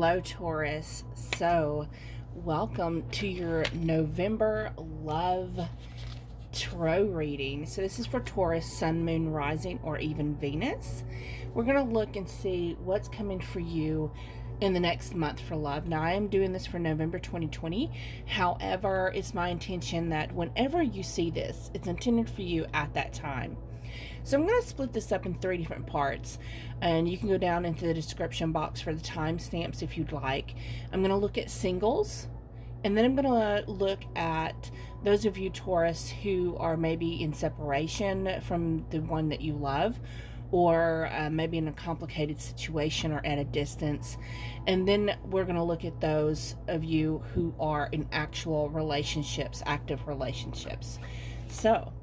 Hello, Taurus. So, welcome to your November love tarot reading. So, this is for Taurus, Sun, Moon, Rising, or even Venus. We're going to look and see what's coming for you in the next month for love. Now, I am doing this for November 2020. However, it's my intention that whenever you see this, it's intended for you at that time. So I'm going to split this up in 3 different parts, and you can go down into the description box for the timestamps if you'd like. I'm going to look at singles, and then I'm going to look at those of you, Taurus, who are maybe in separation from the one that you love, or maybe in a complicated situation or at a distance. And then we're going to look at those of you who are in actual relationships, active relationships. So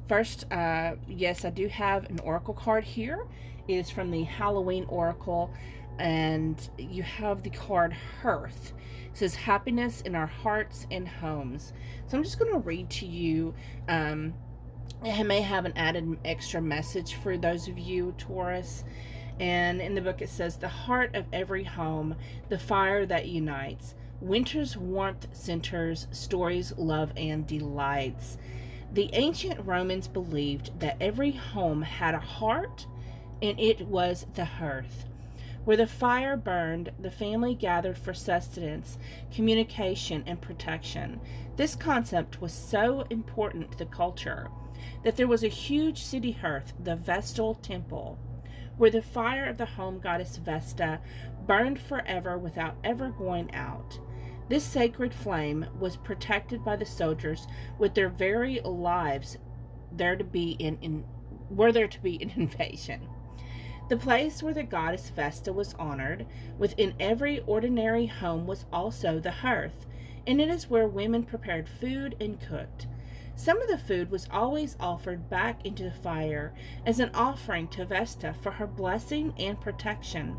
first, yes, I do have an oracle card here. It is from the Halloween Oracle, and you have the card Hearth. It says, happiness in our hearts and homes. So I'm just going to read to you. It may have an added extra message for those of you, Taurus. And in the book it says, the heart of every home, the fire that unites. Winter's warmth centers, stories, love, and delights. The ancient Romans believed that every home had a heart, and it was the hearth. Where the fire burned, the family gathered for sustenance, communication, and protection. This concept was so important to the culture that there was a huge city hearth, the Vestal Temple, where the fire of the home goddess Vesta burned forever without ever going out. This sacred flame was protected by the soldiers with their very lives were there to be an invasion. The place where the goddess Vesta was honored within every ordinary home was also the hearth, and it is where women prepared food and cooked. Some of the food was always offered back into the fire as an offering to Vesta for her blessing and protection.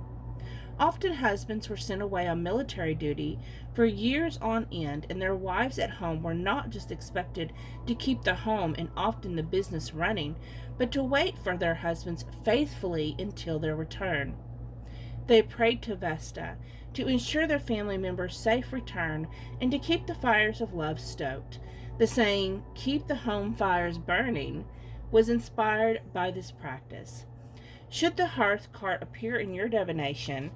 Often husbands were sent away on military duty for years on end, and their wives at home were not just expected to keep the home and often the business running, but to wait for their husbands faithfully until their return. They prayed to Vesta to ensure their family members' safe return and to keep the fires of love stoked. The saying, "Keep the home fires burning," was inspired by this practice. Should the hearth card appear in your divination,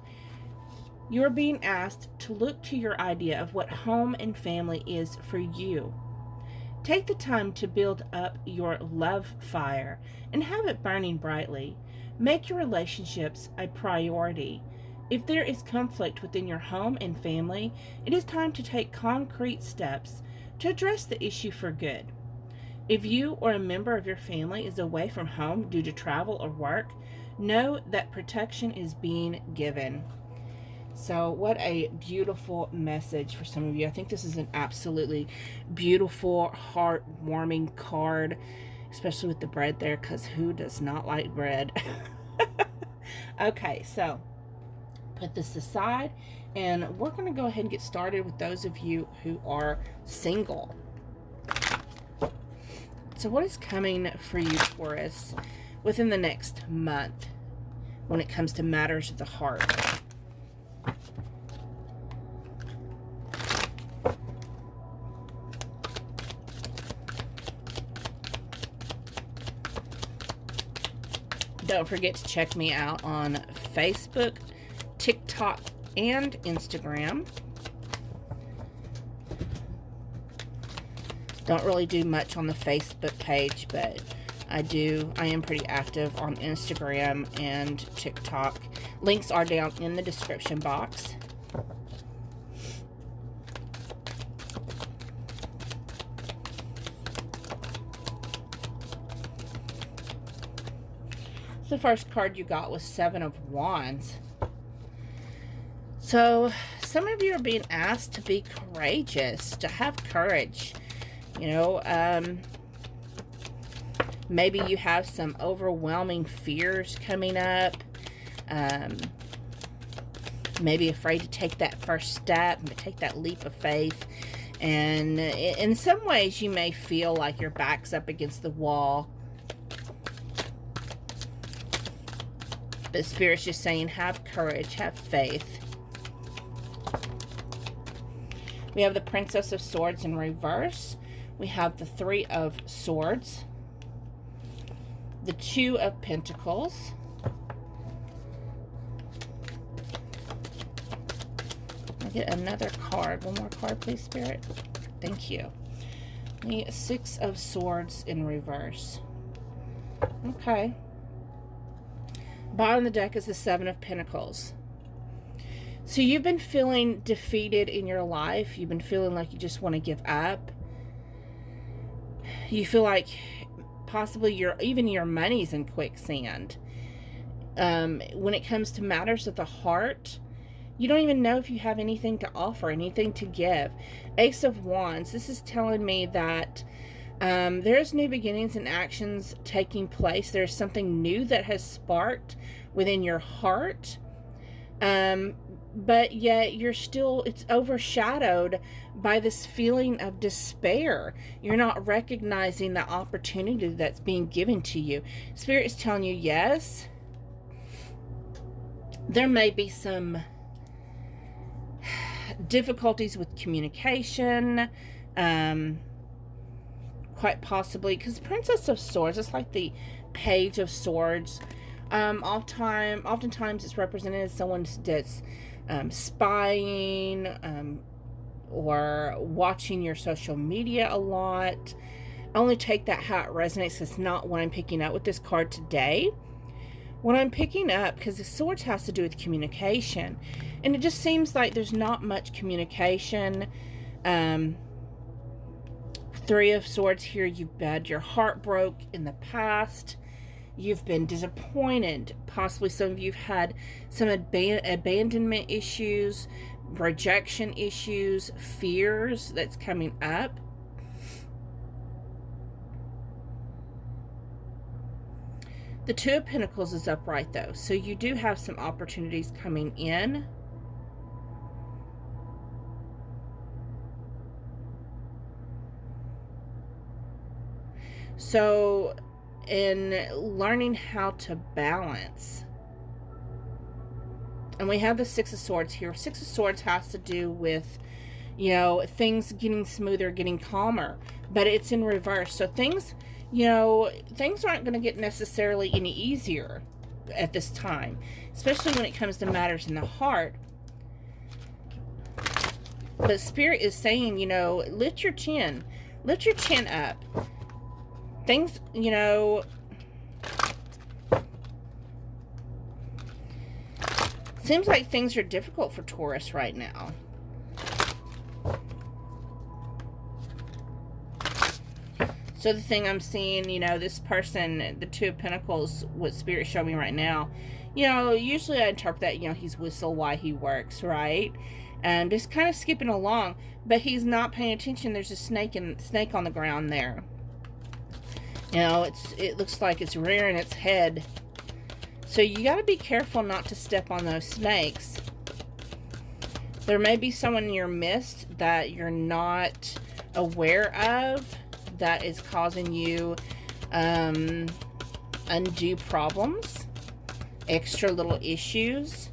you are being asked to look to your idea of what home and family is for you. Take the time to build up your love fire and have it burning brightly. Make your relationships a priority. If there is conflict within your home and family, it is time to take concrete steps to address the issue for good. If you or a member of your family is away from home due to travel or work, know that protection is being given. So what a beautiful message for some of you. I think this is an absolutely beautiful, heartwarming card, especially with the bread there, because who does not like bread? Okay, so put this aside, and we're going to go ahead and get started with those of you who are single. So what is coming for you, Taurus, within the next month when it comes to matters of the heart? Don't forget to check me out on Facebook, TikTok, and Instagram. Don't really do much on the Facebook page, but I am pretty active on Instagram and TikTok. Links are down in the description box. So the first card you got was Seven of Wands. So some of you are being asked to be courageous, to have courage. You know, maybe you have some overwhelming fears coming up. Maybe afraid to take that first step, and to take that leap of faith. And in some ways, you may feel like your back's up against the wall. But Spirit's just saying, have courage, have faith. We have the Princess of Swords in reverse. We have the Three of Swords. The Two of Pentacles. I'll get another card. One more card, please, Spirit. Thank you. The Six of Swords in reverse. Okay. Bottom of the deck is the Seven of Pentacles. So you've been feeling defeated in your life. You've been feeling like you just want to give up. You feel like possibly even your money's in quicksand. When it comes to matters of the heart, you don't even know if you have anything to offer, anything to give. Ace of Wands. This is telling me that there's new beginnings and actions taking place. There's something new that has sparked within your heart. But yet it's overshadowed by this feeling of despair. You're not recognizing the opportunity that's being given to you. Spirit is telling you, yes, there may be some difficulties with communication, quite possibly, because Princess of Swords, it's like the Page of Swords. Oftentimes it's represented as someone that's spying or watching your social media a lot. Only take that how it resonates. It's not what I'm picking up with this card today. What I'm picking up, because the Swords has to do with communication, and it just seems like there's not much communication. Three of Swords here, you've had your heart broke in the past. You've been disappointed. Possibly some of you've had some abandonment issues, rejection issues, fears that's coming up. The Two of Pentacles is upright though, so you do have some opportunities coming in. So in learning how to balance, and we have the Six of Swords here. Six of Swords has to do with, things getting smoother, getting calmer, but it's in reverse. So things aren't going to get necessarily any easier at this time, especially when it comes to matters in the heart. But Spirit is saying, lift your chin up. Things, seems like things are difficult for Taurus right now. So the thing I'm seeing, this person, the Two of Pentacles, what Spirit showed me right now, usually I interpret that, he's whistle while he works, right? And just kind of skipping along, but he's not paying attention. There's a snake on the ground there. It looks like it's rearing its head. So you got to be careful not to step on those snakes. There may be someone in your midst that you're not aware of that is causing you undue problems, extra little issues.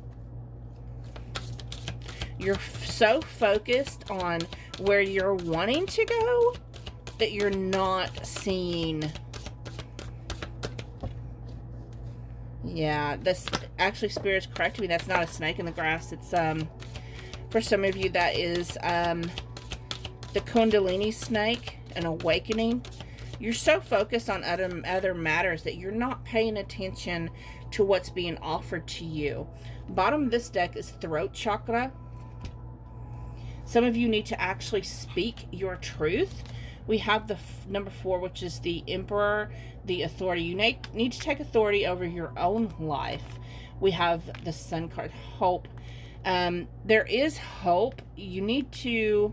You're so focused on where you're wanting to go that you're not seeing. Yeah, that's actually, Spirit's correcting me. That's not a snake in the grass. It's for some of you that is the Kundalini snake, an awakening. You're so focused on other matters that you're not paying attention to what's being offered to you. Bottom of this deck is throat chakra. Some of you need to actually speak your truth. We have the number 4, which is the Emperor, the authority. You need to take authority over your own life. We have the Sun card, hope. There is hope. You need to...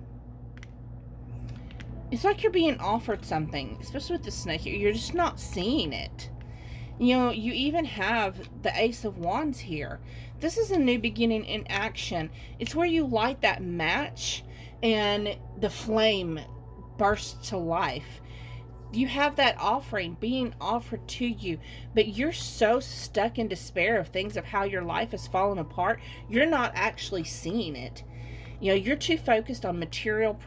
It's like you're being offered something, especially with the snake. You're just not seeing it. You even have the Ace of Wands here. This is a new beginning in action. It's where you light that match and the flame bursts to life. You have that offering being offered to you, but you're so stuck in despair of things, of how your life has fallen apart. You're not actually seeing it. You know, you're too focused on material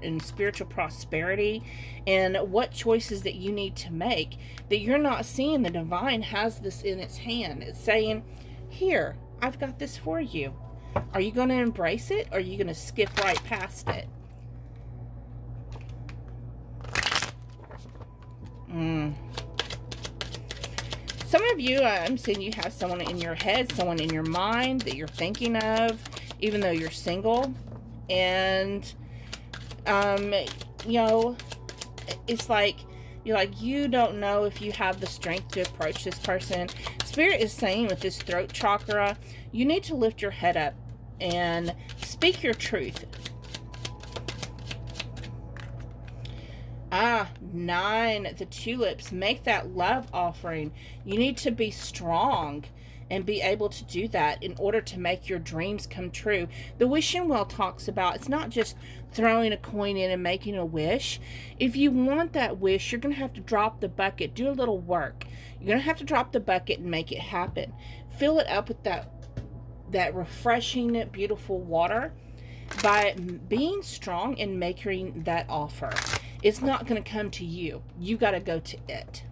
and spiritual prosperity and what choices that you need to make, that you're not seeing the divine has this in its hand. It's saying, here, I've got this for you. Are you going to embrace it, or are you going to skip right past it? Some of you, I'm seeing you have someone in your head, someone in your mind that you're thinking of, even though you're single. And, you know, it's like, you don't know if you have the strength to approach this person. Spirit is saying with this throat chakra, you need to lift your head up and speak your truth. 9, the tulips. Make that love offering. You need to be strong and be able to do that in order to make your dreams come true. The wishing well talks about, it's not just throwing a coin in and making a wish. If you want that wish, you're going to have to drop the bucket, do a little work. You're going to have to drop the bucket and make it happen. Fill it up with that refreshing, beautiful water by being strong and making that offer. It's not going to come to you. You got to go to it.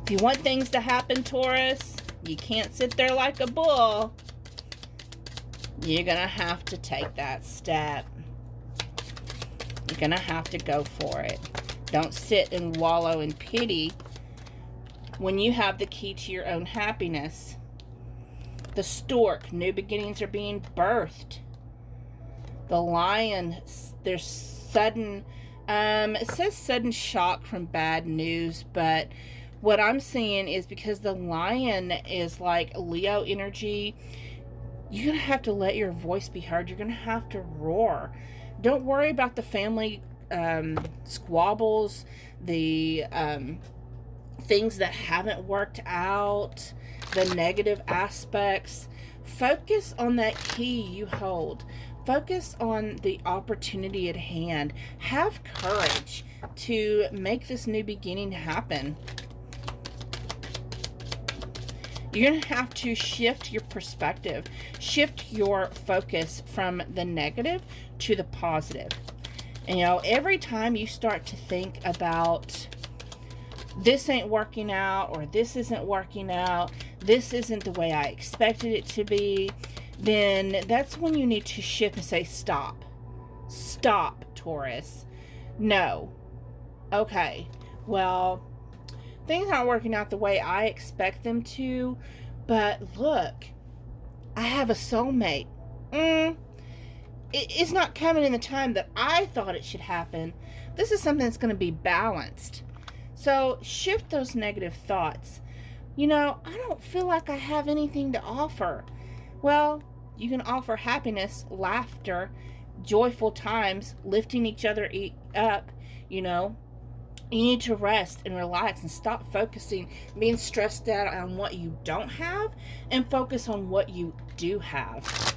If you want things to happen, Taurus, you can't sit there like a bull. You're going to have to take that step. You're going to have to go for it. Don't sit and wallow in pity when you have the key to your own happiness. The stork, new beginnings are being birthed. The lion, there's sudden, it says sudden shock from bad news, but what I'm seeing is because the lion is like Leo energy, you're going to have to let your voice be heard. You're going to have to roar. Don't worry about the family squabbles, the things that haven't worked out, the negative aspects. Focus on that key you hold. Focus on the opportunity at hand. Have courage to make this new beginning happen. You're going to have to shift your perspective, shift your focus from the negative to the positive. And, you know, every time you start to think about this ain't working out, or this isn't working out, this isn't the way I expected it to be, then that's when you need to shift and say, stop. Stop, Taurus. No. Okay. Well, things aren't working out the way I expect them to, but look, I have a soulmate. It's not coming in the time that I thought it should happen. This is something that's going to be balanced. So shift those negative thoughts. You know, I don't feel like I have anything to offer. Well, you can offer happiness, laughter, joyful times, lifting each other up. You know, you need to rest and relax and stop focusing, being stressed out on what you don't have, and focus on what you do have.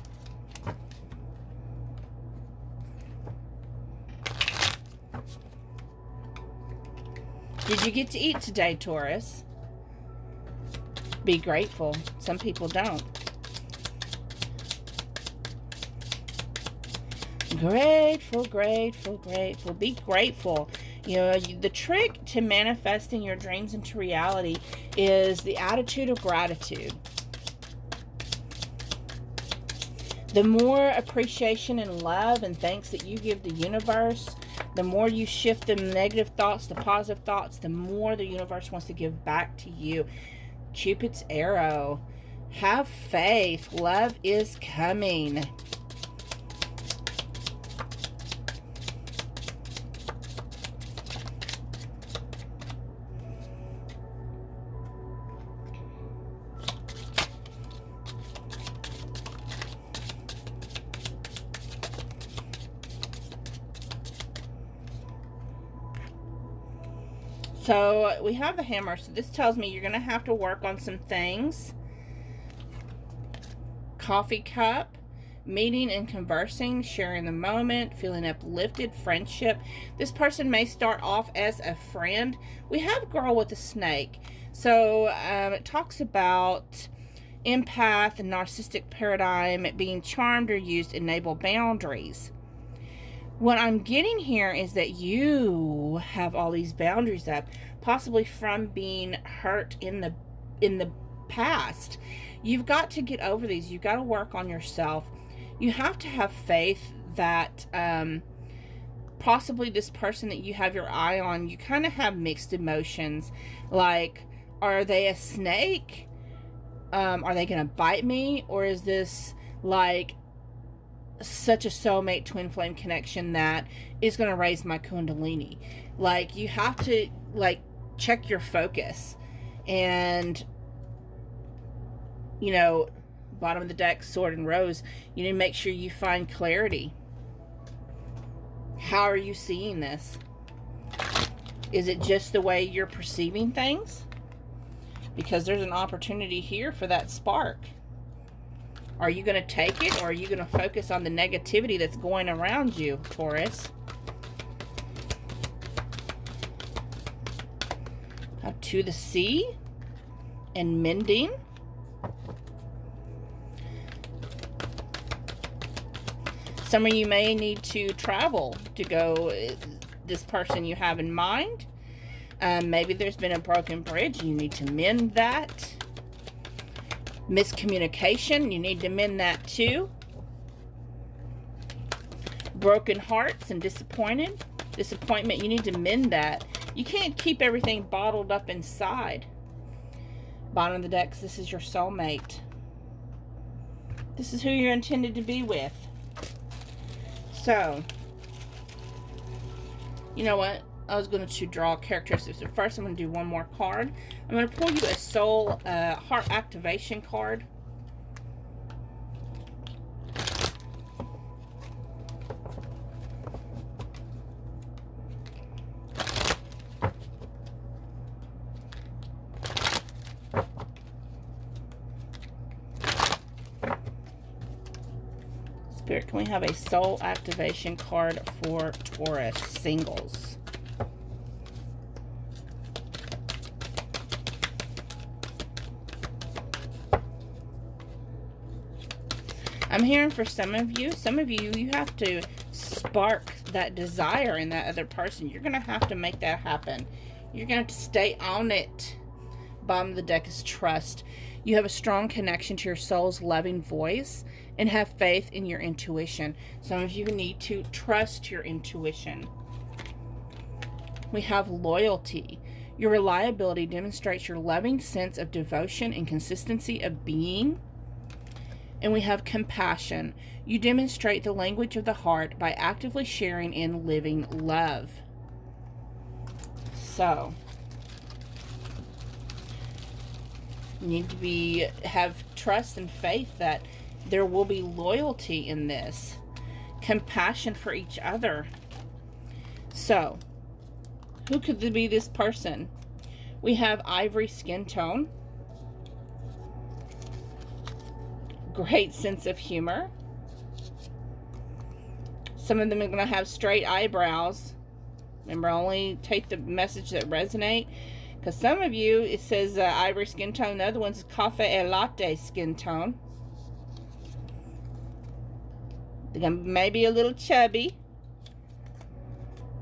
Did you get to eat today, Taurus? Be grateful. Some people don't. Grateful, grateful, grateful. Be grateful. You know, the trick to manifesting your dreams into reality is the attitude of gratitude. The more appreciation and love and thanks that you give the universe, the more you shift the negative thoughts to positive thoughts, the more the universe wants to give back to you. Cupid's arrow. Have faith. Love is coming. So we have the hammer. So this tells me you're going to have to work on some things. Coffee cup. meeting and conversing, sharing the moment, feeling uplifted, friendship. This person may start off as a friend. We have girl with a snake. So it talks about empath and narcissistic paradigm being charmed or used to enable boundaries. What I'm getting here is that you have all these boundaries up, possibly from being hurt in the past. You've got to get over these. You've got to work on yourself. You have to have faith that possibly this person that you have your eye on, you kind of have mixed emotions. Like, are they a snake? Are they going to bite me? Or is this like such a soulmate twin flame connection that is going to raise my kundalini? Like, you have to like check your focus. And, you know, bottom of the deck, Sword and Rose, you need to make sure you find clarity. How are you seeing this? Is it just the way you're perceiving things? Because there's an opportunity here for that spark. Are you going to take it, or are you going to focus on the negativity that's going around you, Taurus? To the sea and mending. Some of you may need to travel to go, this person you have in mind. Maybe there's been a broken bridge. You need to mend that. Miscommunication. You need to mend that too. Broken hearts and disappointment. You need to mend that. You can't keep everything bottled up inside. Bottom of the decks, this is your soulmate. This is who you're intended to be with. So, you know what? I was going to draw characteristics, but first I'm going to do one more card. I'm going to pull you a soul heart activation card. Spirit, can we have a soul activation card for Taurus singles? I'm hearing for some of you, you have to spark that desire in that other person. You're going to have to make that happen. You're going to have to stay on it. Bottom of the deck is trust. You have a strong connection to your soul's loving voice and have faith in your intuition. Some of you need to trust your intuition. We have loyalty. Your reliability demonstrates your loving sense of devotion and consistency of being. And we have compassion. You demonstrate the language of the heart by actively sharing and living love. So, you need to have trust and faith that there will be loyalty in this. Compassion for each other. So, who could be this person? We have ivory skin tone. Great sense of humor. Some of them are going to have straight eyebrows. Remember, only take the message that resonate. Because some of you, it says ivory skin tone. The other one's cafe latte skin tone. They're maybe a little chubby.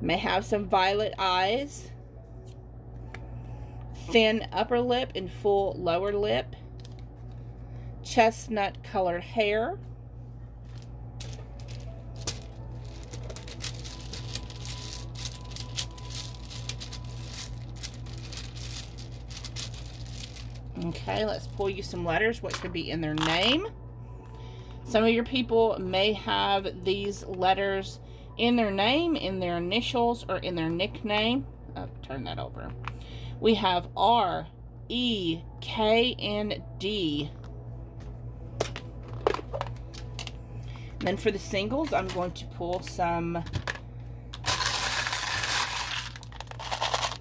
May have some violet eyes. Thin upper lip and full lower lip. Chestnut colored hair. Okay, let's pull you some letters. What could be in their name? Some of your people may have these letters in their name, in their initials, or in their nickname. Oh, turn that over. We have R, E, K, and D. And then for the singles, I'm going to pull some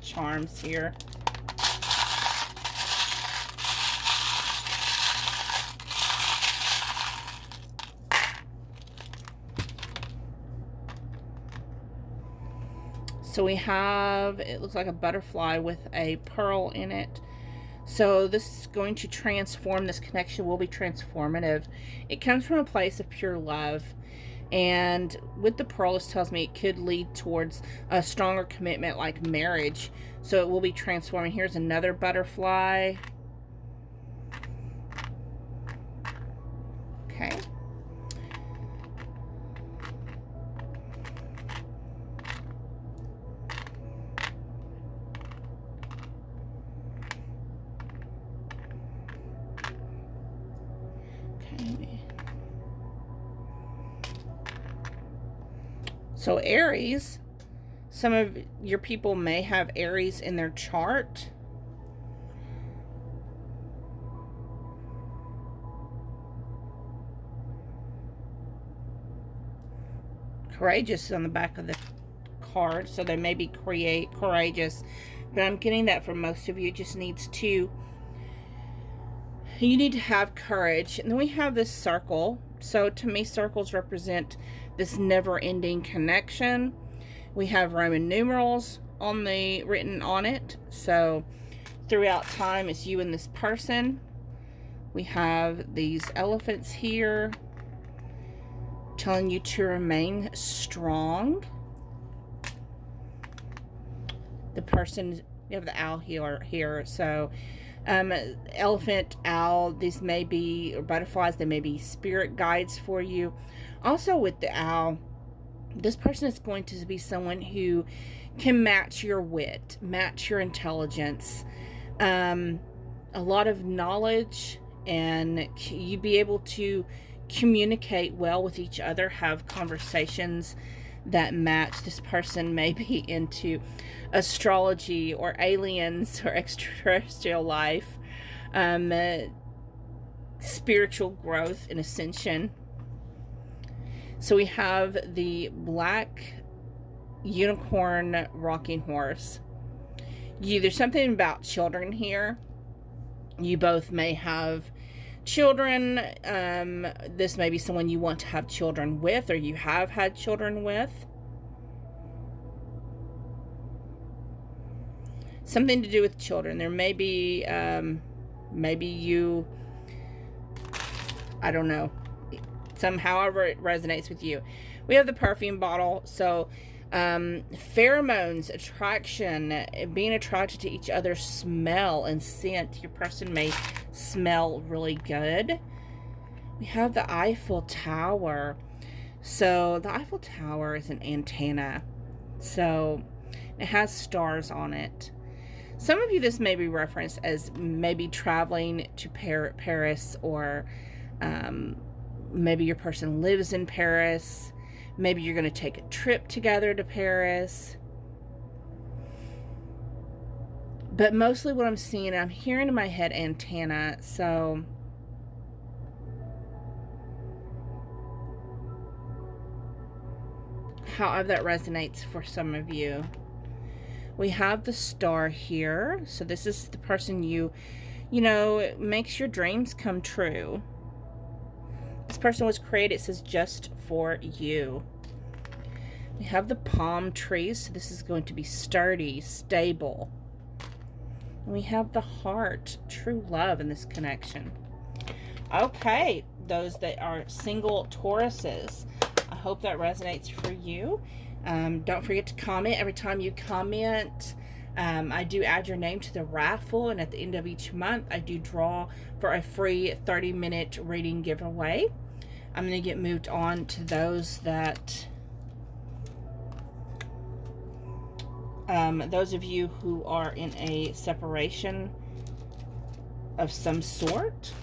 charms here. So we have, it looks like a butterfly with a pearl in it. So this is going to transform, this connection will be transformative. It comes from a place of pure love. And with the pearl, this tells me it could lead towards a stronger commitment like marriage. So it will be transforming. Here's another butterfly. Okay. So Aries, some of your people may have Aries in their chart. Courageous on the back of the card, so they may be courageous, but I'm getting that for most of you. It just needs to, you need to have courage. And then we have this circle. So to me, circles represent this never-ending connection. We have Roman numerals on the written on it. So throughout time, it's you and this person. We have these elephants here telling you to remain strong. The person, you have the owl here. So elephant, owl, these may be, or butterflies, they may be spirit guides for you. Also with the owl, this person is going to be someone who can match your wit, match your intelligence, a lot of knowledge, and you be able to communicate well with each other, have conversations that match. This person may be into astrology or aliens or extraterrestrial life, spiritual growth and ascension. So we have the black unicorn rocking horse. There's something about children here. You both may have children. This may be someone you want to have children with, or you have had children with. Something to do with children. There may be, maybe you, I don't know, however it resonates with you. We have the perfume bottle. So pheromones, attraction, being attracted to each other's smell and scent. Your person may smell really good. We have the Eiffel Tower. So the Eiffel Tower is an antenna. So it has stars on it. Some of you, this may be referenced as maybe traveling to Paris, or maybe your person lives in Paris. Maybe you're going to take a trip together to Paris. But mostly what I'm seeing, I'm hearing in my head antenna. So however that resonates for some of you. We have the star here. So this is the person you know, it makes your dreams come true. This person was created, it says, just for you. We have the palm trees. So this is going to be sturdy, stable. And we have the heart, true love in this connection. Okay, those that are single Tauruses, I hope that resonates for you. Don't forget to comment. Every time you comment, I do add your name to the raffle, and at the end of each month I do draw for a free 30-minute reading giveaway. I'm going to get moved on to those that those of you who are in a separation of some sort.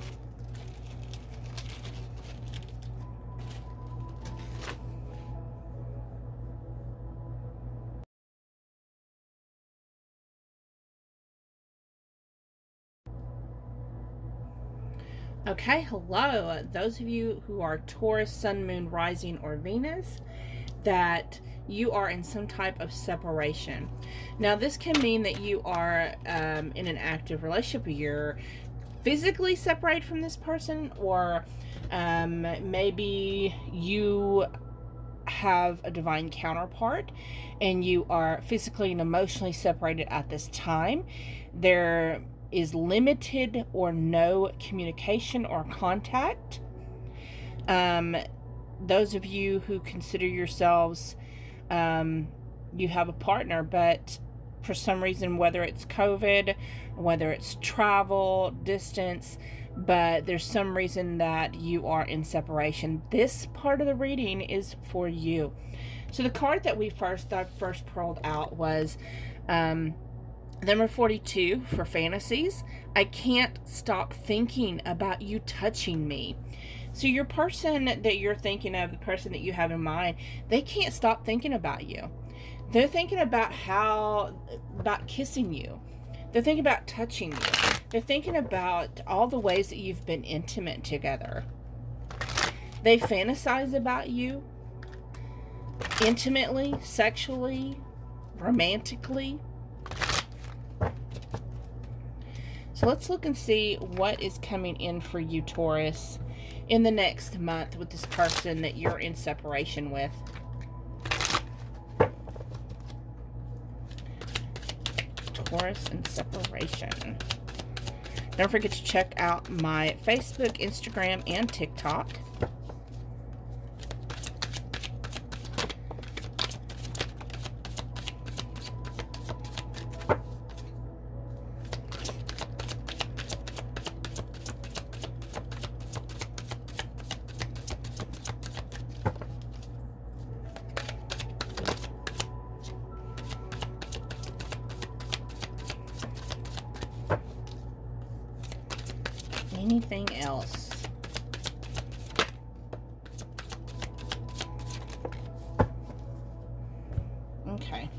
Okay, hello. Those of you who are Taurus, Sun, Moon, Rising, or Venus, that you are in some type of separation. Now, this can mean that you are in an active relationship. You're physically separated from this person, or maybe you have a divine counterpart and you are physically and emotionally separated at this time. There is limited or no communication or contact. Those of you who consider yourselves, you have a partner, but for some reason, whether it's COVID, whether it's travel, distance, but there's some reason that you are in separation, this part of the reading is for you. So the card that I first pulled out was number 42 for fantasies. I can't stop thinking about you touching me. So your person that you're thinking of, the person that you have in mind, they can't stop thinking about you. They're thinking about kissing you. They're thinking about touching you. They're thinking about all the ways that you've been intimate together. They fantasize about you intimately, sexually, romantically. So let's look and see what is coming in for you, Taurus, in the next month with this person that you're in separation with. Taurus and separation. Don't forget to check out my Facebook, Instagram, and TikTok. Anything else? Okay.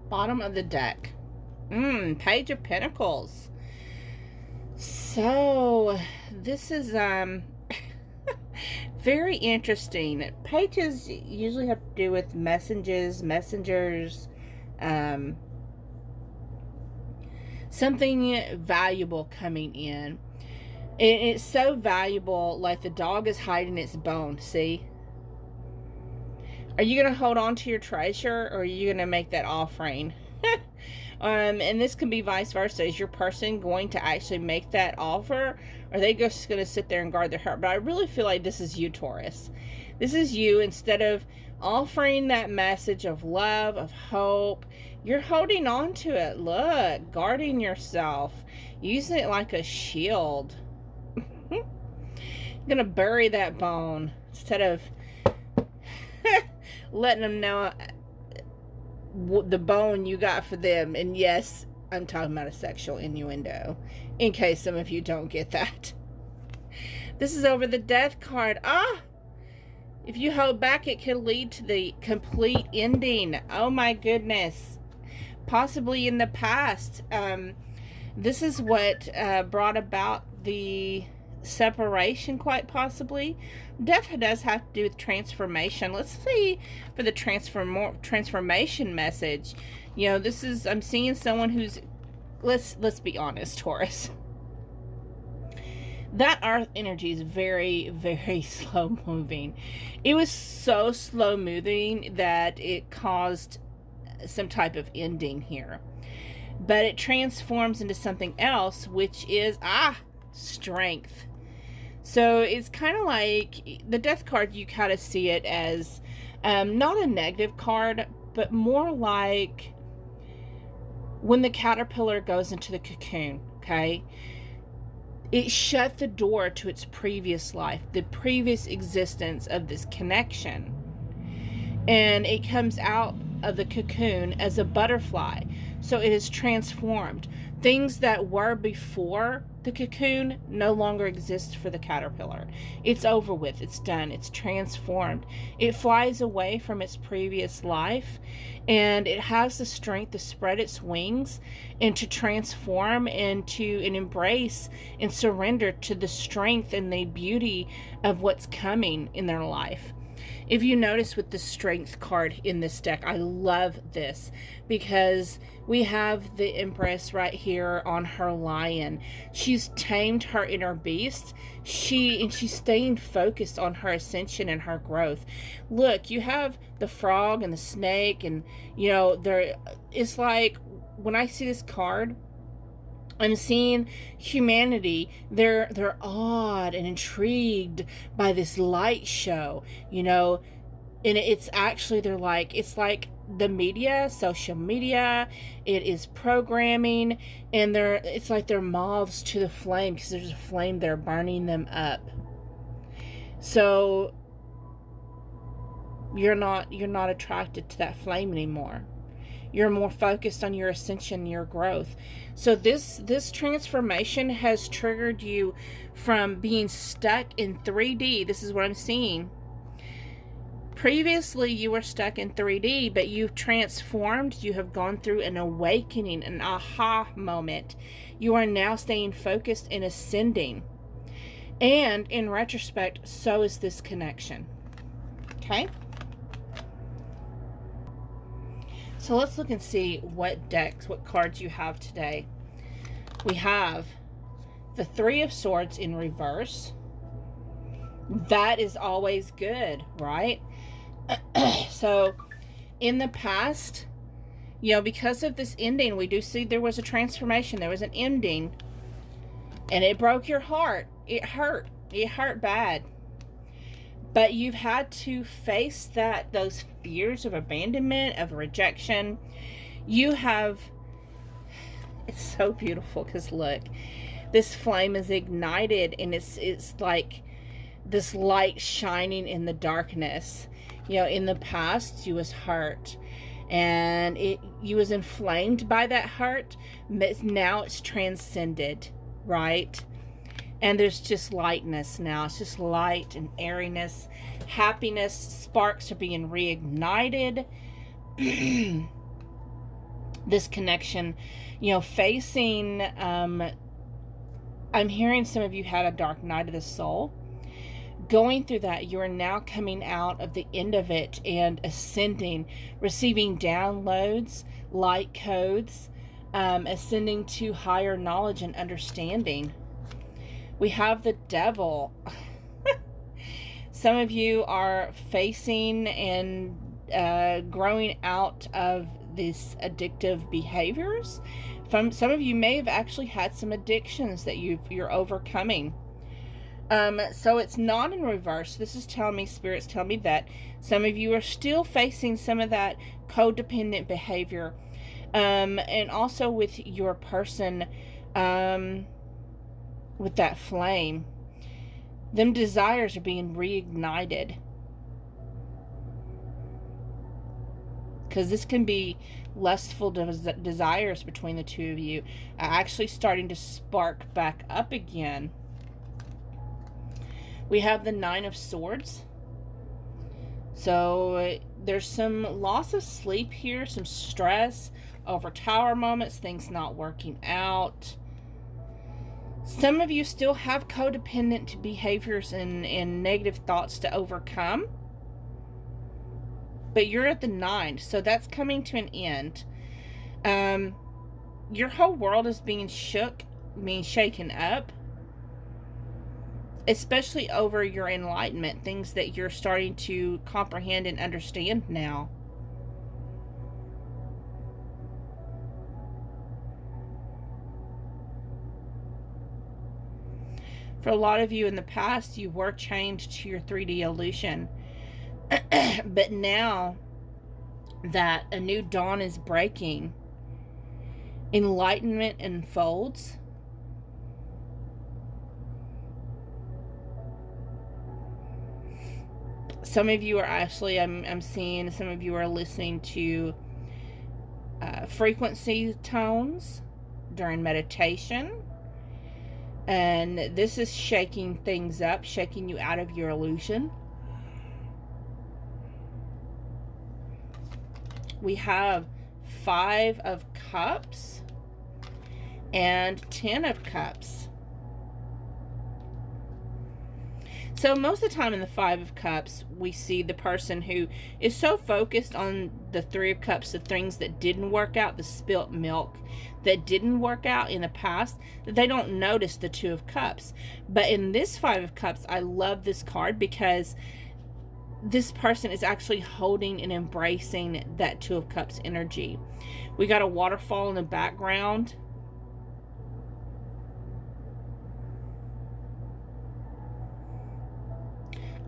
Bottom of the deck. Page of Pentacles. So this is very interesting. Pages usually have to do with messengers, something valuable coming in. It's so valuable, like the dog is hiding its bone, see? Are you going to hold on to your treasure, or are you going to make that offering? And this can be vice versa. Is your person going to actually make that offer, or are they just going to sit there and guard their heart? But I really feel like this is you, Taurus. This is you. Instead of offering that message of love, of hope, you're holding on to it. Look, guarding yourself, using it like a shield. You're going to bury that bone instead of letting them know the bone you got for them. And yes, I'm talking about a sexual innuendo, in case some of you don't get that. This is over the Death card. If you hold back, it could lead to the complete ending. Oh my goodness. Possibly in the past. This is what brought about the separation, quite possibly. Death does have to do with transformation. Let's see for the transformation message. You know, this is, I'm seeing someone who's, let's be honest, Taurus. That earth energy is very, very slow moving. It was so slow moving that it caused some type of ending here. But it transforms into something else, which is, strength. So it's kind of like the Death card, you kind of see it as not a negative card, but more like when the caterpillar goes into the cocoon, okay? It shut the door to its previous life, the previous existence of this connection. And it comes out of the cocoon as a butterfly. So it is transformed. Things that were before the cocoon no longer exist for the caterpillar. It's over with. It's done. It's transformed. It flies away from its previous life, and it has the strength to spread its wings and to transform and to embrace and surrender to the strength and the beauty of what's coming in their life. If you notice with the Strength card in this deck, I love this because we have the Empress right here on her lion. She's tamed her inner beast. She's staying focused on her ascension and her growth. Look, you have the frog and the snake, and it's like when I see this card, I'm seeing humanity. They're awed and intrigued by this light show, and it's actually it's like the media, social media. It is programming, and it's like they're moths to the flame because there's a flame there burning them up. So you're not attracted to that flame anymore. You're more focused on your ascension, your growth. So this transformation has triggered you from being stuck in 3D. This is what I'm seeing. Previously, you were stuck in 3D, but you've transformed. You have gone through an awakening, an aha moment. You are now staying focused and ascending. And in retrospect, so is this connection. Okay? So let's look and see what cards you have today. We have the Three of Swords in reverse. That is always good, right? So in the past, because of this ending, we do see there was a transformation. There was an ending, and it broke your heart. It hurt. It hurt bad. But you've had to face those fears of abandonment, of rejection. It's so beautiful because look, this flame is ignited, and it's like this light shining in the darkness. In the past, you was hurt, and you was inflamed by that hurt. But now it's transcended, right? And there's just lightness now. It's just light and airiness, happiness. Sparks are being reignited. This connection, facing, I'm hearing some of you had a dark night of the soul. Going through that, you are now coming out of the end of it and ascending, receiving downloads, light codes, ascending to higher knowledge and understanding. We have the Devil. Some of you are facing and growing out of these addictive behaviors. Some of you may have actually had some addictions that you're overcoming. So it's not in reverse. This is telling me, Spirit's telling me that some of you are still facing some of that codependent behavior. And also with your person, with that flame, them desires are being reignited. Because this can be lustful desires between the two of you actually starting to spark back up again. We have the Nine of Swords. So there's some loss of sleep here, some stress over tower moments, things not working out. Some of you still have codependent behaviors and negative thoughts to overcome. But you're at the 9, so that's coming to an end. Your whole world is being shaken up. Especially over your enlightenment, things that you're starting to comprehend and understand now. For a lot of you in the past, you were chained to your 3D illusion. But now that a new dawn is breaking, enlightenment unfolds. Some of you are actually, I'm seeing some of you are listening to frequency tones during meditation. And this is shaking things up, shaking you out of your illusion. We have 5 of Cups and 10 of Cups. So most of the time in the Five of Cups, we see the person who is so focused on the Three of Cups, the things that didn't work out, the spilt milk that didn't work out in the past, that they don't notice the Two of Cups. But in this Five of Cups, I love this card because this person is actually holding and embracing that Two of Cups energy. We got a waterfall in the background.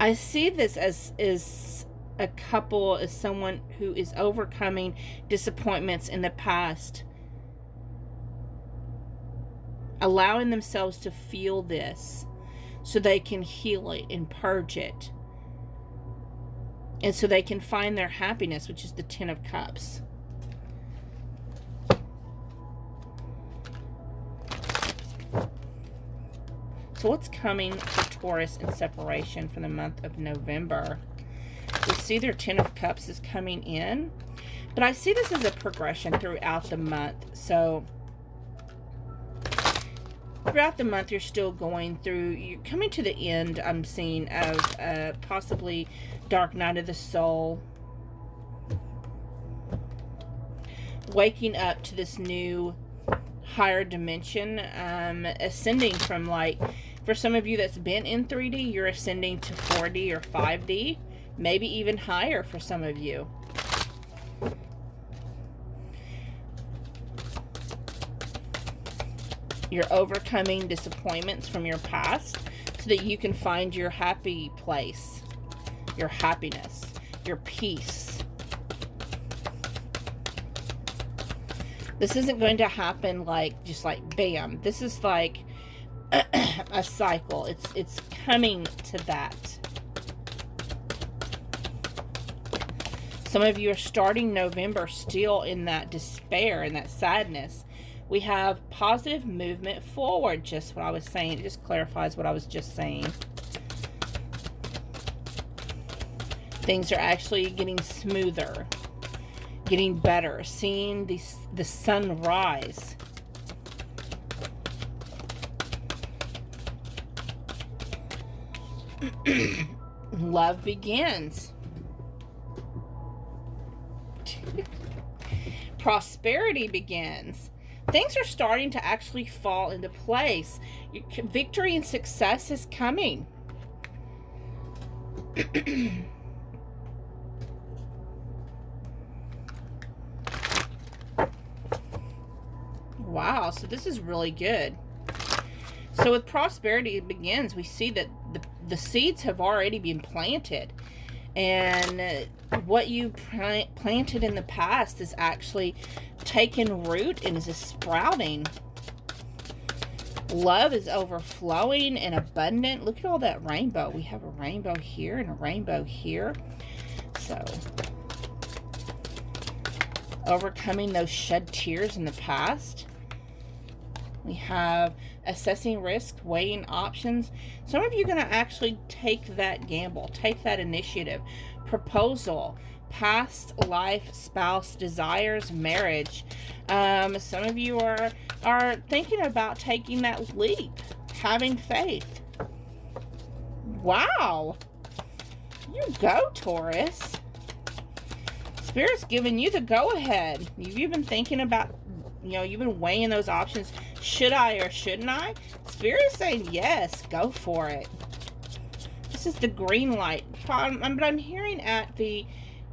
I see this as a couple, as someone who is overcoming disappointments in the past, allowing themselves to feel this so they can heal it and purge it, and so they can find their happiness, which is the Ten of Cups. So what's coming for Taurus in separation for the month of November? We see their Ten of Cups is coming in, but I see this as a progression throughout the month. So throughout the month, you're still going through, you're coming to the end, I'm seeing, of possibly dark night of the soul, waking up to this new higher dimension, ascending from, like, for some of you that's been in 3D, you're ascending to 4D or 5D, maybe even higher for some of you. You're overcoming disappointments from your past so that you can find your happy place, your happiness, your peace. This isn't going to happen like, just like bam. This is like a cycle. It's coming to that. Some of you are starting November still in that despair and that sadness. We have positive movement forward, just what I was saying. It just clarifies what I was just saying. Things are actually getting smoother, getting better, seeing the sun rise. Love begins. Prosperity begins. Things are starting to actually fall into place. Victory and success is coming. Wow, so this is really good. So with prosperity begins, we see that the seeds have already been planted. And what you planted in the past is actually taking root and is sprouting. Love is overflowing and abundant. Look at all that rainbow. We have a rainbow here and a rainbow here. So, overcoming those shed tears in the past. We have assessing risk, weighing options. Some of you are going to actually take that gamble, take that initiative. Proposal, past life, spouse, desires, marriage. Some of you are thinking about taking that leap, having faith. Wow. You go, Taurus. Spirit's giving you the go-ahead. You've been thinking about, you've been weighing those options. Should I or shouldn't I? Spirit's saying yes, go for it. This is the green light. But I'm hearing at the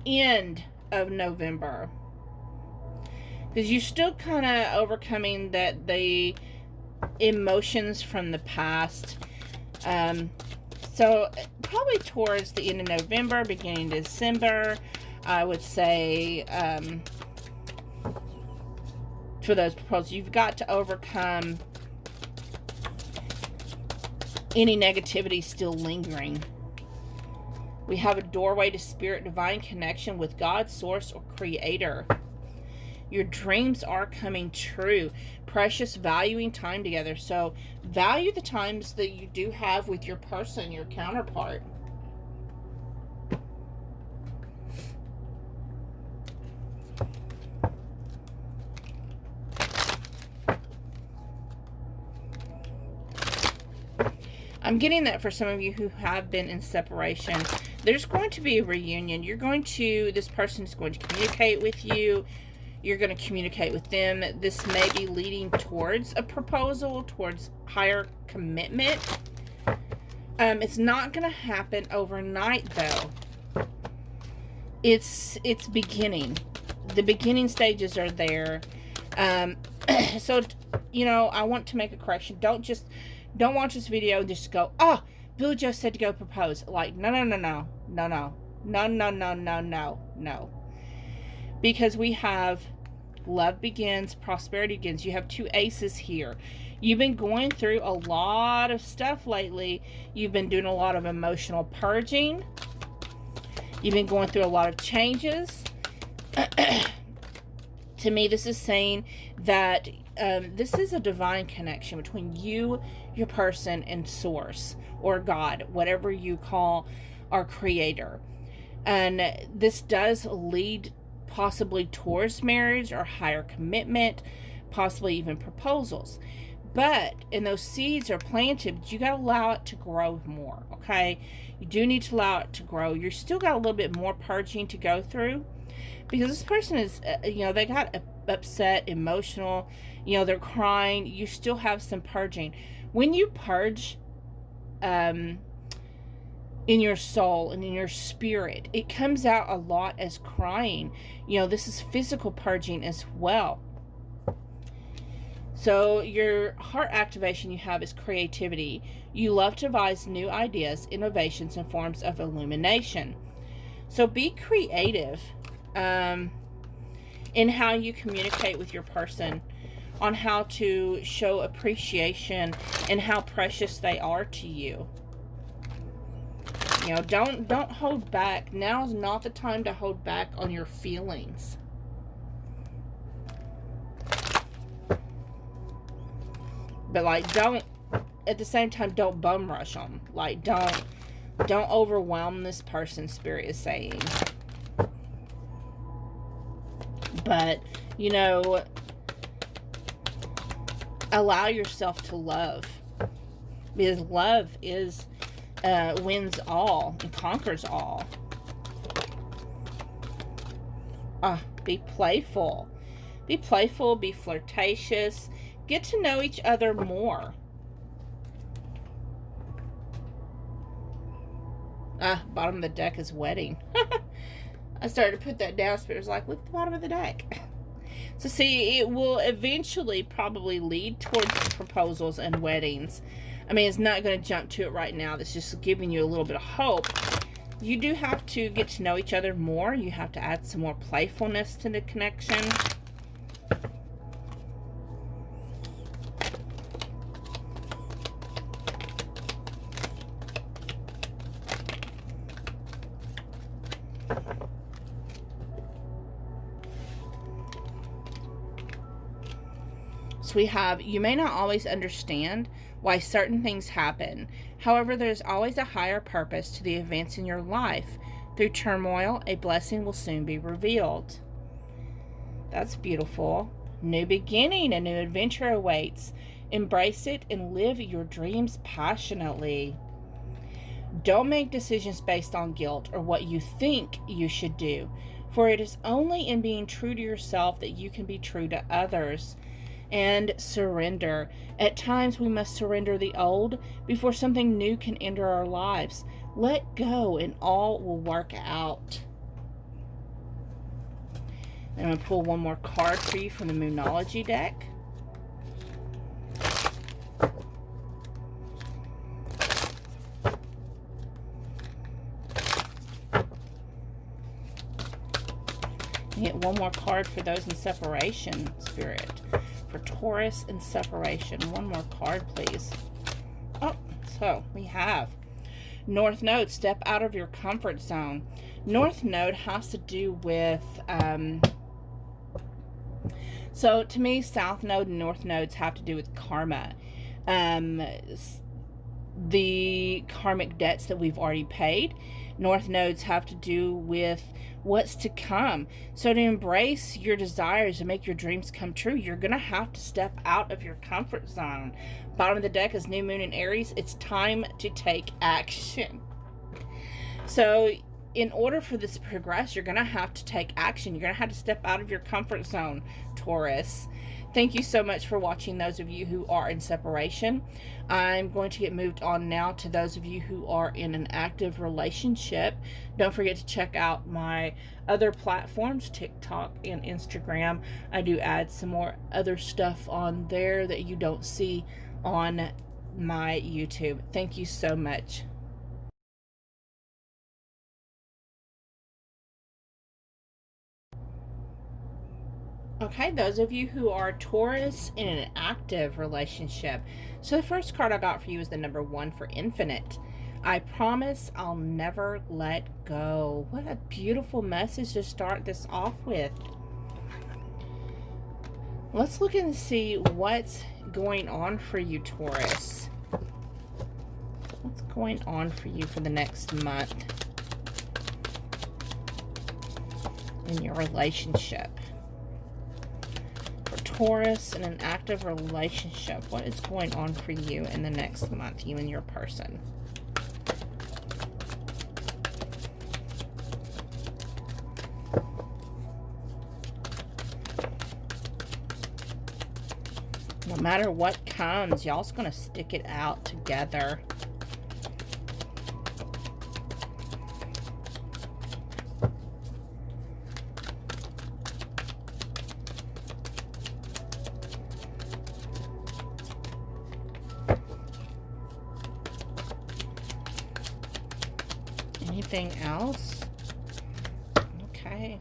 end of November, because you're still kind of overcoming the emotions from the past. So probably towards the end of November, beginning of December, I would say, for those proposals, you've got to overcome any negativity still lingering. We have a doorway to spirit, divine connection with God, source, or creator. Your dreams are coming true. Precious, valuing time together. So value the times that you do have with your person, your counterpart. I'm getting that for some of you who have been in separation. There's going to be a reunion. This person is going to communicate with you. You're going to communicate with them. This may be leading towards a proposal, towards higher commitment. It's not going to happen overnight, though. It's beginning. The beginning stages are there. So, you know, I want to make a correction. Don't watch this video and just go, oh, Bill just said to go propose. Like, no. Because we have love begins, prosperity begins. You have two aces here. You've been going through a lot of stuff lately. You've been doing a lot of emotional purging. You've been going through a lot of changes. To me, this is saying that this is a divine connection between you, your person, and Source, or God, whatever you call our Creator. And this does lead possibly towards marriage or higher commitment, possibly even proposals. But, and those seeds are planted, but you got to allow it to grow more, okay? You do need to allow it to grow. You're still got a little bit more purging to go through. Because this person is, you know, they got upset, emotional, you know, they're crying. You still have some purging. When you purge in your soul and in your spirit, it comes out a lot as crying. You know, this is physical purging as well. So your heart activation you have is creativity. You love to devise new ideas, innovations, and forms of illumination. So be creative in how you communicate with your person, on how to show appreciation and how precious they are to you. You know, don't hold back. Now is not the time to hold back on your feelings. But like, don't, at the same time, don't bum rush them. Like, don't overwhelm this person, Spirit is saying. But, you know, allow yourself to love. Because love is, wins all and conquers all. Be playful. Be playful, be flirtatious. Get to know each other more. Bottom of the deck is wedding. I started to put that down, Spirit was like, look at the bottom of the deck. So see, it will eventually probably lead towards proposals and weddings. I mean, it's not going to jump to it right now. That's just giving you a little bit of hope. You do have to get to know each other more. You have to add some more playfulness to the connection. So we have, you may not always understand why certain things happen. However, there's always a higher purpose to the events in your life. Through turmoil, a blessing will soon be revealed. That's beautiful. New beginning, a new adventure awaits. Embrace it and live your dreams passionately. Don't make decisions based on guilt or what you think you should do, for it is only in being true to yourself that you can be true to others. And surrender. At times we must surrender the old before something new can enter our lives. Let go and all will work out. I'm going to pull one more card for you from the Moonology deck. Get one more card for those in separation, Spirit. For Taurus and separation. One more card, please. Oh, so we have North Node. Step out of your comfort zone. North Node has to do with, so to me, South Node and North Nodes have to do with karma. the karmic debts that we've already paid. North nodes have to do with what's to come. So to embrace your desires and make your dreams come true, you're going to have to step out of your comfort zone. Bottom of the deck is New Moon in Aries. It's time to take action. So in order for this to progress, you're going to have to take action. You're going to have to step out of your comfort zone, Taurus. Thank you so much for watching, those of you who are in separation. I'm going to get moved on now to those of you who are in an active relationship. Don't forget to check out my other platforms, TikTok and Instagram. I do add some more other stuff on there that you don't see on my YouTube. Thank you so much. Okay, those of you who are Taurus in an active relationship. So the first card I got for you is the number 1 for infinite. I promise I'll never let go. What a beautiful message to start this off with. Let's look and see what's going on for you, Taurus. What's going on for you for the next month in your relationship? Taurus in an active relationship, what is going on for you in the next month, you and your person? No matter what comes, y'all's gonna stick it out together. Anything else? Okay.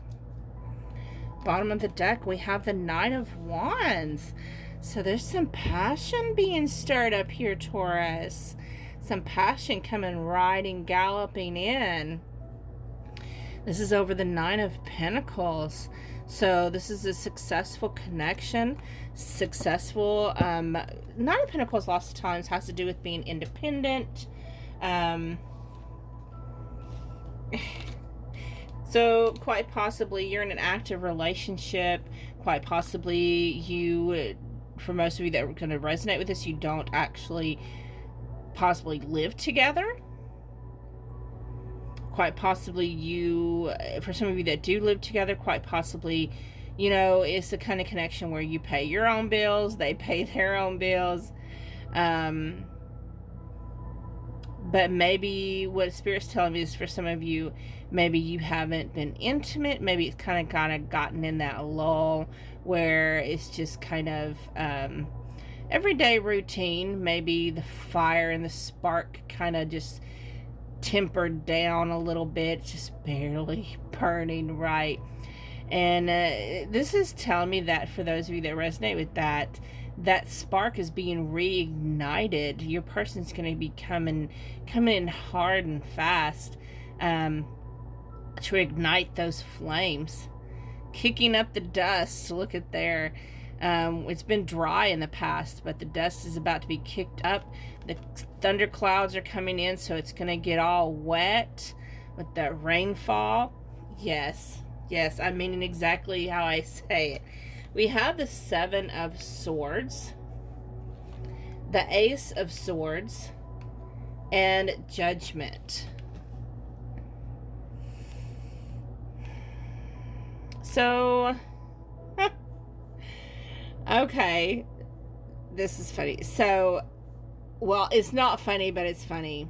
Bottom of the deck, we have the Knight of Wands. So there's some passion being stirred up here, Taurus. Some passion coming riding, galloping in. This is over the Nine of Pentacles. So this is a successful connection. Successful. Nine of Pentacles lots of times has to do with being independent. So quite possibly you're in an active relationship. Quite possibly you, for most of you that are going to resonate with this, you don't actually possibly live together. Quite possibly you, for some of you that do live together, quite possibly, you know, it's the kind of connection where you pay your own bills, they pay their own bills. But maybe what Spirit's telling me is for some of you, maybe you haven't been intimate. Maybe it's kind of gotten in that lull where it's just kind of everyday routine. Maybe the fire and the spark kind of just tempered down a little bit, just barely burning right. And this is telling me that for those of you that resonate with that, that spark is being reignited. Your person's going to be coming in hard and fast to ignite those flames, kicking up the dust. Look at there. It's been dry in the past, but the dust is about to be kicked up. The thunder clouds are coming in, so it's going to get all wet with that rainfall. Yes, I'm meaning exactly how I say it. We have the Seven of Swords, the Ace of Swords, and Judgment. So, okay, this is funny. So, well, it's not funny, but it's funny.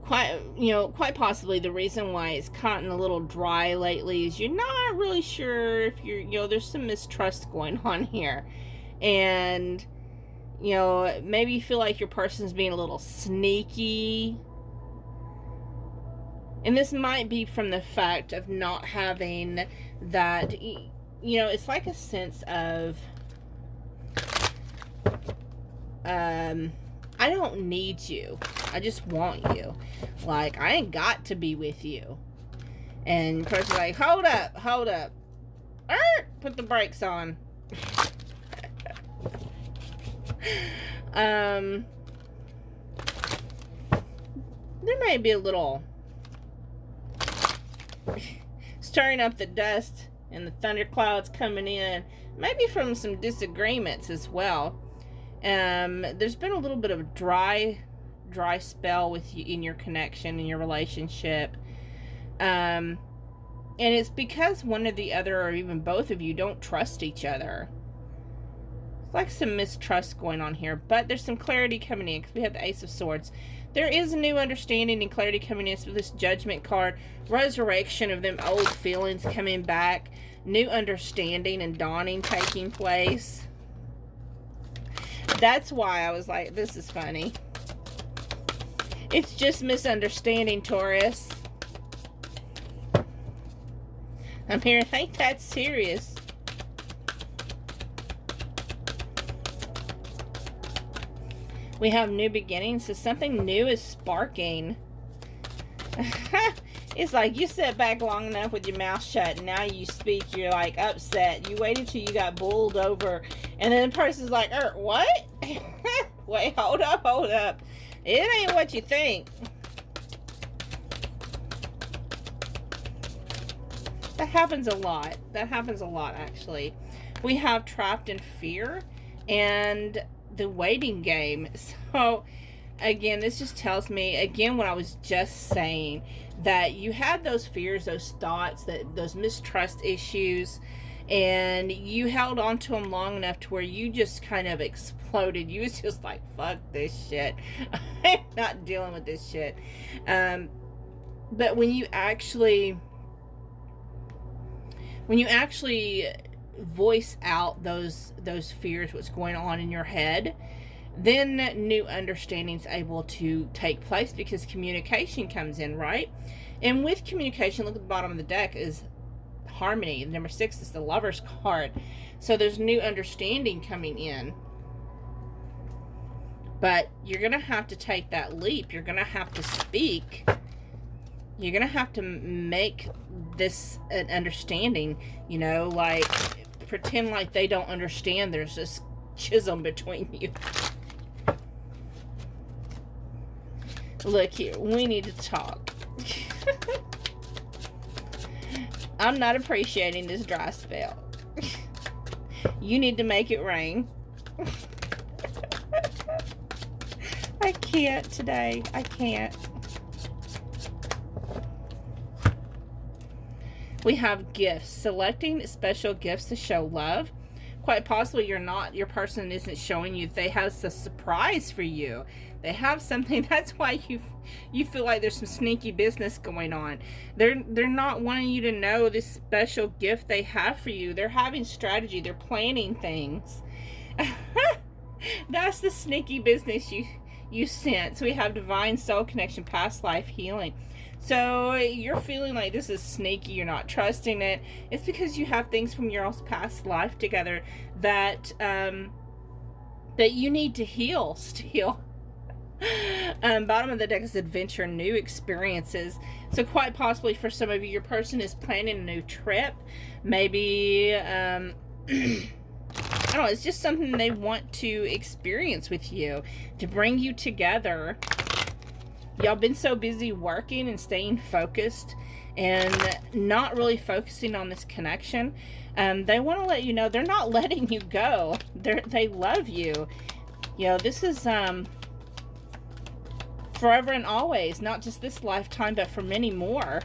Quite possibly the reason why it's gotten a little dry lately is you're not really sure if there's some mistrust going on here. And, maybe you feel like your person's being a little sneaky. And this might be from the fact of not having that, it's like a sense of, I don't need you. I just want you. Like, I ain't got to be with you. And the person's like, hold up. Put the brakes on. there may be a little stirring up the dust and the thunderclouds coming in, maybe from some disagreements as well. There's been a little bit of a dry spell with you in your connection, in your relationship. And it's because one or the other, or even both of you, don't trust each other. It's like some mistrust going on here, but there's some clarity coming in because we have the Ace of Swords. There is a new understanding and clarity coming in. So this Judgment card, resurrection of them old feelings coming back, new understanding and dawning taking place. That's why I was like, this is funny. It's just misunderstanding, Taurus. I'm hearing, ain't that serious? We have new beginnings, so something new is sparking. It's like you sat back long enough with your mouth shut, and now you speak, you're like upset. You waited till you got bowled over, and then the person's like, what? Wait, hold up. It ain't what you think. That happens a lot. That happens a lot, actually. We have trapped in fear and the waiting game. So, again, this just tells me, again, what I was just saying, that you had those fears, those thoughts, those mistrust issues, and you held on to them long enough to where you just kind of exploded. You was just like, fuck this shit. I'm not dealing with this shit. But when you actually voice out those fears, what's going on in your head, then new understanding's able to take place because communication comes in, right? And with communication, look at the bottom of the deck is harmony. Number 6 is the Lover's card. So there's new understanding coming in. But you're going to have to take that leap. You're going to have to speak. You're going to have to make this an understanding, you know, like pretend like they don't understand there's this schism between you. Look here, we need to talk. I'm not appreciating this dry spell. You need to make it rain. I can't today. I can't. We have gifts. Selecting special gifts to show love. Quite possibly your person isn't showing you. They have a surprise for you. They have something. That's why you feel like there's some sneaky business going on. They're not wanting you to know this special gift they have for you. They're having strategy. They're planning things. That's the sneaky business you sense. We have divine soul connection, past life healing. So you're feeling like this is sneaky, you're not trusting it. It's because you have things from your past life together that that you need to heal still. Bottom of the deck is adventure, new experiences. So quite possibly for some of you, your person is planning a new trip. Maybe, I don't know, it's just something they want to experience with you, to bring you together. Y'all been so busy working and staying focused and not really focusing on this connection. They want to let you know they're not letting you go. They love you. You know, this is forever and always, not just this lifetime, but for many more.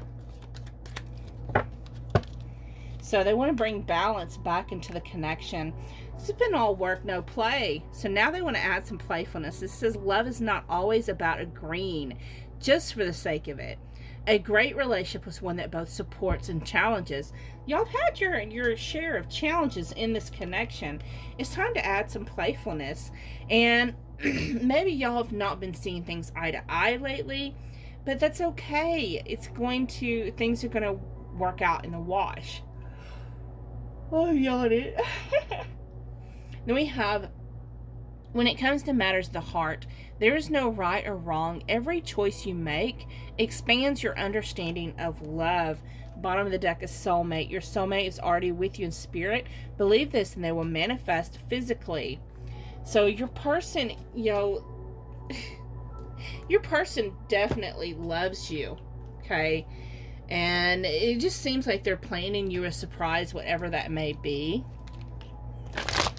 So they want to bring balance back into the connection. This has been all work, no play. So now they want to add some playfulness. This says love is not always about agreeing just for the sake of it. A great relationship is one that both supports and challenges. Y'all have had your share of challenges in this connection. It's time to add some playfulness. And maybe y'all have not been seeing things eye to eye lately, but that's okay. Things are going to work out in the wash. Oh, yelled it. Then we have, when it comes to matters of the heart, there is no right or wrong. Every choice you make expands your understanding of love. Bottom of the deck is soulmate. Your soulmate is already with you in spirit. Believe this and they will manifest physically. So your person, you know, Your person definitely loves you, okay? And it just seems like they're planning you a surprise, whatever that may be.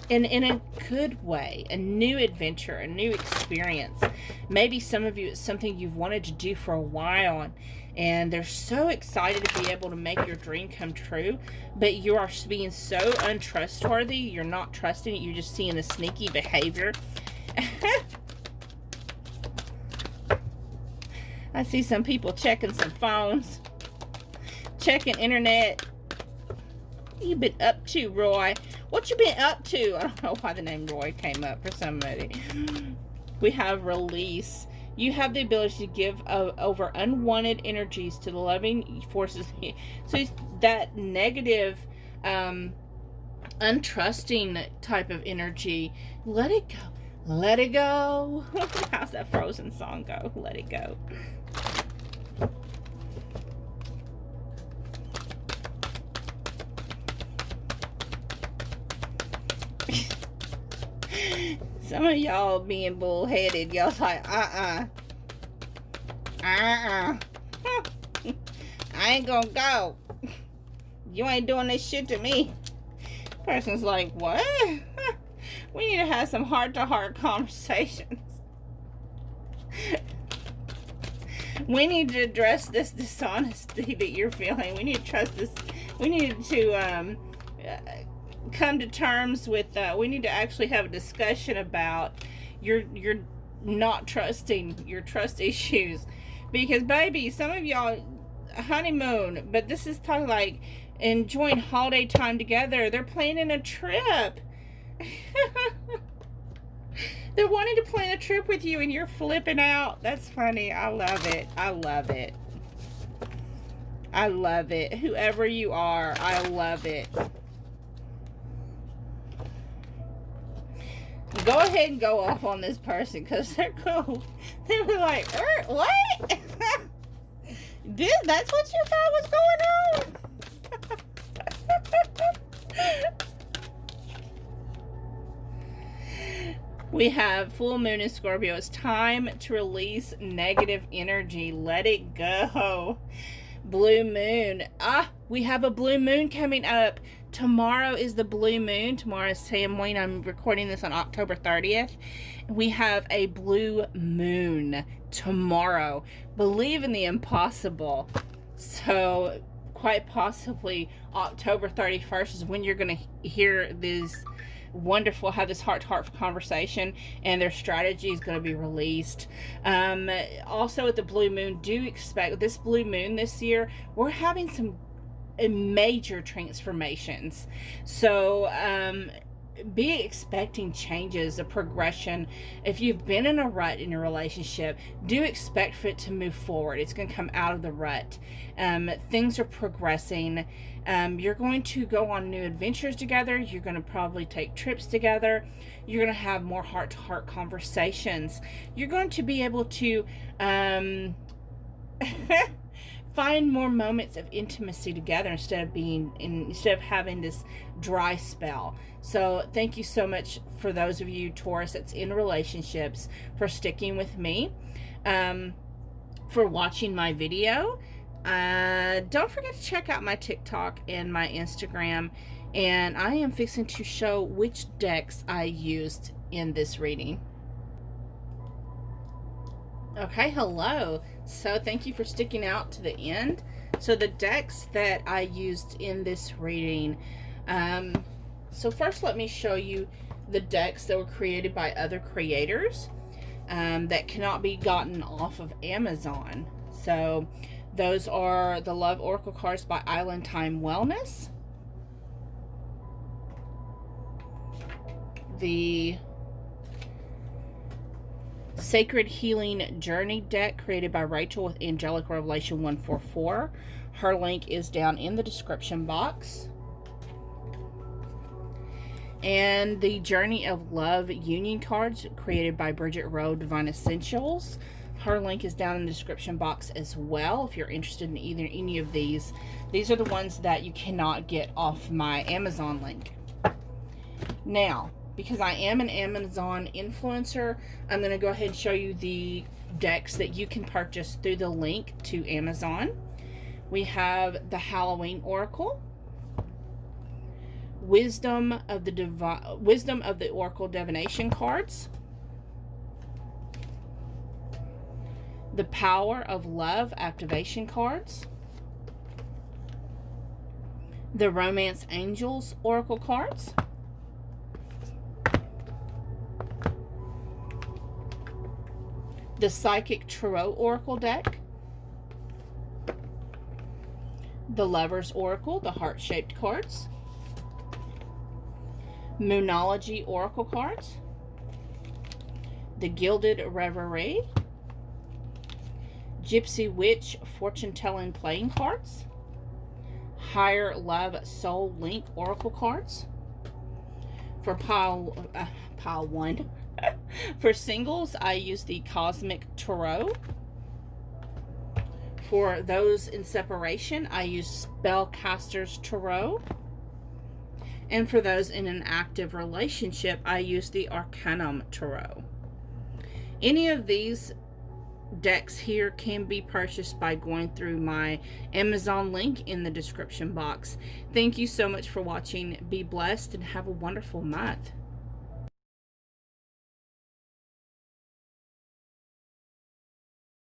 And in a good way, a new adventure, a new experience. Maybe some of you, it's something you've wanted to do for a while, and they're so excited to be able to make your dream come true, but you are being so untrustworthy. You're not trusting it. You're just seeing the sneaky behavior. I see some people checking some phones, checking internet. What you been up to, Roy? What you been up to? I don't know why the name Roy came up for somebody. We have release. You have the ability to give over unwanted energies to the loving forces. So that negative, untrusting type of energy, let it go. Let it go. How's that Frozen song go? Let it go. Some of y'all being bullheaded. Y'all's like, I ain't gonna go. You ain't doing this shit to me. Person's like, what? We need to have some heart-to-heart conversations. We need to address this dishonesty that you're feeling. We need to trust this. We need to come to terms with, we need to actually have a discussion about your not trusting, your trust issues. Because, baby, some of y'all, honeymoon, but this is talking like enjoying holiday time together. They're planning a trip. They're wanting to plan a trip with you and you're flipping out. That's funny. I love it. I love it. I love it. Whoever you are, I love it. Go ahead and go off on this person because they're cool. They were like, what? That's what you thought was going on? We have full moon in Scorpio. It's time to release negative energy. Let it go. Blue moon. We have a blue moon coming up. Tomorrow is the blue moon. Tomorrow is Samhain. I'm recording this on October 30th. We have a blue moon tomorrow. Believe in the impossible. So, quite possibly, October 31st is when you're going to hear this wonderful, have this heart-to-heart conversation, and their strategy is going to be released. Also, at the blue moon, do expect this blue moon this year, we're having some major transformations. So be expecting changes, a progression. If you've been in a rut in your relationship, do expect for it to move forward. It's going to come out of the rut. Things are progressing. You're going to go on new adventures together. You're going to probably take trips together. You're going to have more heart-to-heart conversations. You're going to be able to find more moments of intimacy together instead of having this dry spell. So thank you so much for those of you Taurus that's in relationships, for sticking with me, for watching my video. Don't forget to check out my TikTok and my Instagram, and I am fixing to show which decks I used in this reading. Okay, hello. So thank you for sticking out to the end. So the decks that I used in this reading, so first let me show you the decks that were created by other creators that cannot be gotten off of Amazon. So those are the Love Oracle cards by Island Time Wellness, the Sacred Healing Journey deck created by Rachel with Angelic Revelation 144. Her link is down in the description box. And the Journey of Love Union cards created by Bridget Rowe, Divine Essentials. Her link is down in the description box as well if you're interested in either any of these. These are the ones that you cannot get off my Amazon link. Now, because I am an Amazon influencer, I'm going to go ahead and show you the decks that you can purchase through the link to Amazon. We have the Halloween Oracle, Wisdom of the Oracle Divination cards, the Power of Love activation cards, the Romance Angels Oracle cards, the Psychic Tarot Oracle deck, the Lover's Oracle, the heart-shaped cards, Moonology Oracle cards, the Gilded Reverie, Gypsy Witch Fortune-Telling Playing cards, Higher Love Soul Link Oracle cards. For pile 1, for singles, I use the Cosmic Tarot. For those in separation, I use Spellcaster's Tarot. And for those in an active relationship, I use the Arcanum Tarot. Any of these decks here can be purchased by going through my Amazon link in the description box. Thank you so much for watching. Be blessed and have a wonderful month.